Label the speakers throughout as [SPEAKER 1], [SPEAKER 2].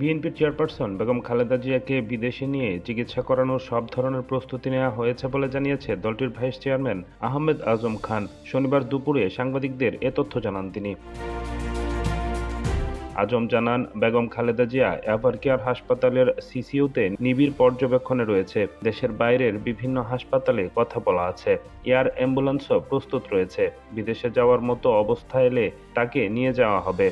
[SPEAKER 1] বিএনপির চেয়ারপারসন বেগম খালেদা জিয়াকে বিদেশে নিয়ে চিকিৎসা করানোর সব ধরনের প্রস্তুতি নেওয়া হয়েছে বলে জানিয়েছে দলটির ভাইস চেয়ারম্যান আহমেদ আজম খান। শনিবার দুপুরে সাংবাদিকদের এ তথ্য জানান তিনি। আজম জানান, বেগম খালেদা জিয়া এভারকেয়ার হাসপাতালের সিসিইউতে নিবিড় পর্যবেক্ষণে রয়েছে। দেশের বাইরের বিভিন্ন হাসপাতালে কথা বলা আছে। এয়ার অ্যাম্বুলেন্সও প্রস্তুত রয়েছে। বিদেশে যাওয়ার মতো অবস্থা এলে তাকে নিয়ে যাওয়া হবে।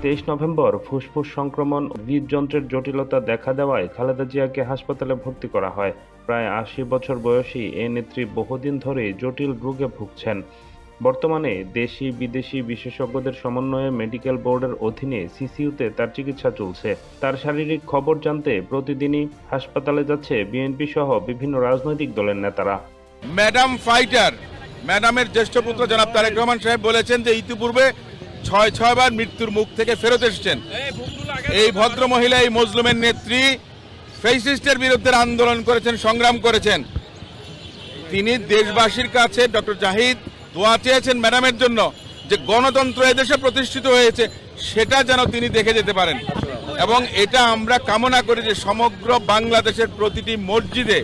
[SPEAKER 1] 23 নভেম্বর ফুসফুস সংক্রমণ হৃদযন্ত্রের জটিলতা দেখা দেওয়ায় খালেদা জিয়াকে হাসপাতালে ভর্তি করা হয়। প্রায় 80 বছর বয়সী এ নেত্রী বহুদিন ধরে জটিল রোগে ভুগছেন। বর্তমানে দেশি বিদেশি বিশেষজ্ঞদের সমন্বয়ে মেডিকেল বোর্ডের অধীনে সিসিইউতে তার চিকিৎসা চলছে। তার শারীরিক খবর জানতে প্রতিদিনই হাসপাতালে যাচ্ছে বিএনপি সহ বিভিন্ন রাজনৈতিক দলের নেতারা।
[SPEAKER 2] ম্যাডাম ফাইটার, ম্যাডামের জ্যেষ্ঠ পুত্র জনাব তারেক রহমান সাহেব বলেছেন যে ইতিপূর্বে 6 বার মৃত্যুর মুখ থেকে ফেরত এসেছেন। এই ভদ্র মহিলা, এই মজলুমের নেত্রী, ফ্যাসিস্টের বিরুদ্ধে আন্দোলন করেছেন, সংগ্রাম করেছেন। তিনি দেশবাসীর কাছে ডক্টর জাহিদ দোয়া চেয়েছেন ম্যাডামের জন্য, যে গণতন্ত্র এদেশে প্রতিষ্ঠিত হয়েছে সেটা যেন তিনি দেখে যেতে পারেন। এবং এটা আমরা কামনা করি যে সমগ্র বাংলাদেশের প্রতিটি মসজিদে,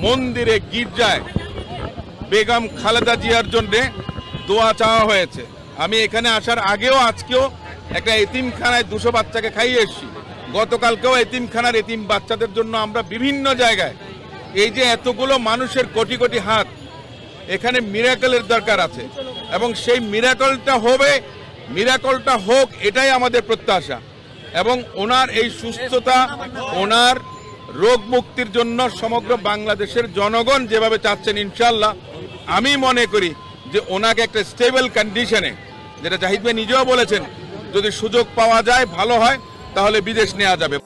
[SPEAKER 2] মন্দিরে, গির্জায় বেগম খালেদা জিয়ার জন্য দোয়া চাওয়া হয়েছে। আমি এখানে আসার আগেও আজকেও একটা এতিমখানায় 200 বাচ্চাকে খাইয়ে এসেছি। গতকালকেও এতিমখানার এতিম বাচ্চাদের জন্য আমরা বিভিন্ন জায়গায়, এই যে এতগুলো মানুষের কোটি কোটি হাত, এখানে মিরাকলের দরকার আছে এবং সেই মিরাকলটা হোক এটাই আমাদের প্রত্যাশা। এবং ওনার এই সুস্থতা, ওনার রোগ মুক্তির জন্য সমগ্র বাংলাদেশের জনগণ যেভাবে চাচ্ছেন, ইনশাল্লাহ আমি মনে করি যে ওনাকে একটা স্টেবল কন্ডিশনে, যেটা জাহিদ ভাই নিজেও বলেছেন, যদি সুযোগ পাওয়া যায় ভালো হয়, তাহলে বিদেশ নেওয়া যাবে।